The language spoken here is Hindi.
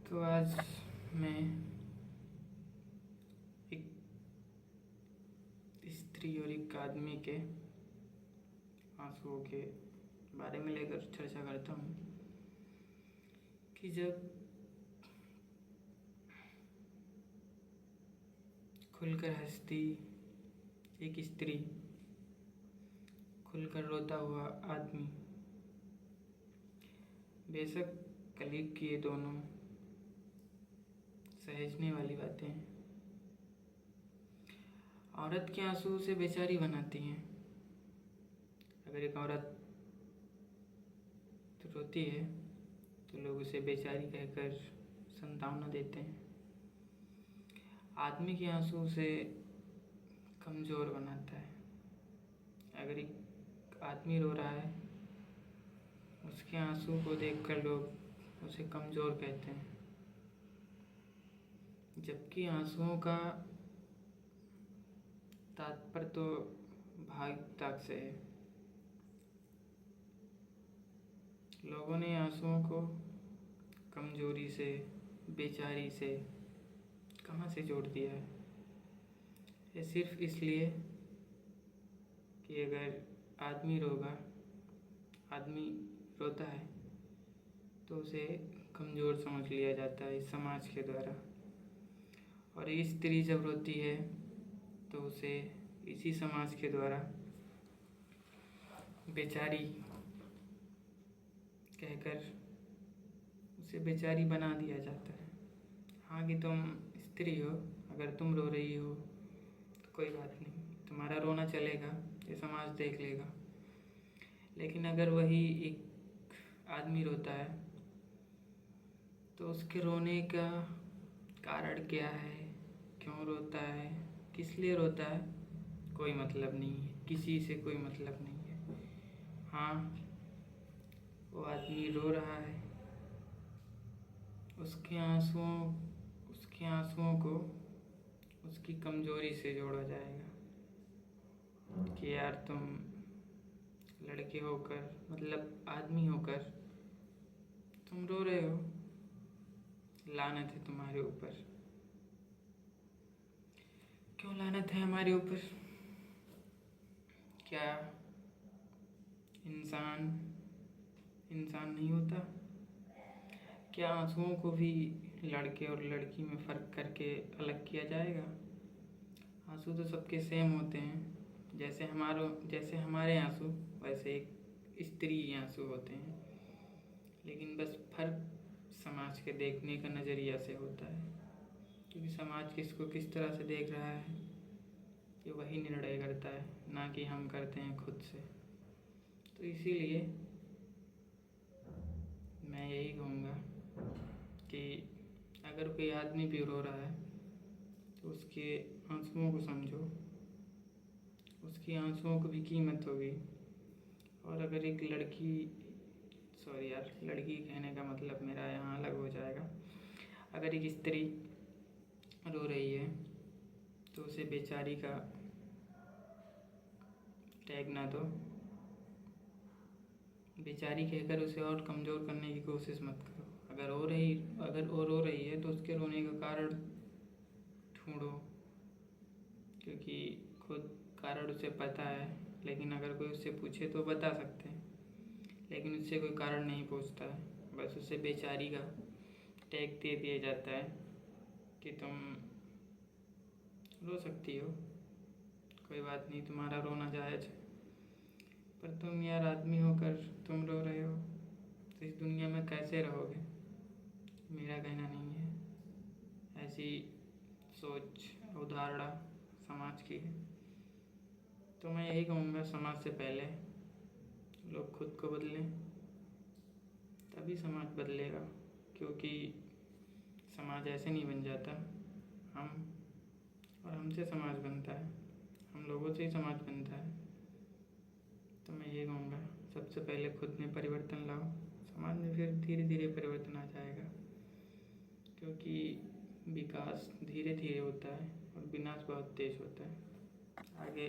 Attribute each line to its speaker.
Speaker 1: तो आज मैं एक स्त्री और एक आदमी के आंसुओं के बारे में लेकर चर्चा करता हूँ कि जब खुलकर हंसती एक स्त्री, खुलकर रोता हुआ आदमी, बेशक कलीग की ये दोनों सहेजने वाली बातें हैं। औरत के आंसू उसे बेचारी बनाती हैं। अगर एक औरत रोती है तो लोग उसे बेचारी कहकर सांत्वना देते हैं। आदमी के आंसू उसे कमज़ोर बनाता है। अगर एक आदमी रो रहा है, उसके आंसू को देखकर लोग उसे कमज़ोर कहते हैं, जबकि आंसुओं का तात्पर्य तो भावुकता से है। लोगों ने आंसुओं को कमजोरी से, बेचारी से कहाँ से जोड़ दिया है? ये सिर्फ इसलिए कि अगर आदमी रोता है तो उसे कमज़ोर समझ लिया जाता है इस समाज के द्वारा, और ये स्त्री जब रोती है तो उसे इसी समाज के द्वारा बेचारी कहकर उसे बेचारी बना दिया जाता है। हाँ कि तुम स्त्री हो, अगर तुम रो रही हो तो कोई बात नहीं, तुम्हारा रोना चलेगा, ये समाज देख लेगा। लेकिन अगर वही एक आदमी रोता है तो उसके रोने का कारण क्या है, क्यों रोता है, किस लिए रोता है, कोई मतलब नहीं है, किसी से कोई मतलब नहीं है। हाँ, वो आदमी रो रहा है, उसके आंसुओं को उसकी कमजोरी से जोड़ा जाएगा कि यार तुम लड़के होकर, मतलब आदमी होकर तुम रो रहे हो, लानत है तुम्हारे ऊपर। क्यों लानत है हमारे ऊपर? क्या इंसान नहीं होता? क्या आंसुओं को भी लड़के और लड़की में फ़र्क करके अलग किया जाएगा? आंसू तो सबके सेम होते हैं। जैसे हमारे आंसू, वैसे एक स्त्री के आंसू होते हैं, लेकिन बस फर्क समाज के देखने का नज़रिया से होता है, क्योंकि समाज किसको किस तरह से देख रहा है ये वही निर्णय करता है, ना कि हम करते हैं खुद से। तो इसीलिए मैं यही कहूँगा कि अगर कोई आदमी भी रो रहा है तो उसके आंसुओं को समझो, उसकी आंसुओं को भी कीमत होगी। और अगर एक लड़की कहने का मतलब मेरा यहाँ अलग हो जाएगा। अगर एक स्त्री रो रही है तो उसे बेचारी का टैग ना दो, बेचारी कहकर उसे और कमज़ोर करने की कोशिश मत करो। अगर वो रो रही है तो उसके रोने का कारण ढूंढो, क्योंकि खुद कारण उसे पता है, लेकिन अगर कोई उससे पूछे तो बता सकते हैं, लेकिन उससे कोई कारण नहीं पूछता है, बस उसे बेचारी का टैग दे दिया जाता है कि तुम रो सकती हो, कोई बात नहीं, तुम्हारा रोना जायज़ है। पर तुम यार आदमी होकर तुम रो रहे हो तो इस दुनिया में कैसे रहोगे? मेरा कहना नहीं है, ऐसी सोच अवधारणा समाज की है। तो मैं यही कहूँगा, समाज से पहले लोग खुद को बदलें, तभी समाज बदलेगा, क्योंकि समाज ऐसे नहीं बन जाता, हमसे समाज बनता है, हम लोगों से ही समाज बनता है। तो मैं ये कहूँगा, सबसे पहले खुद में परिवर्तन लाओ, समाज में फिर धीरे धीरे परिवर्तन आ जाएगा, क्योंकि विकास धीरे धीरे होता है और विनाश बहुत तेज होता है। आगे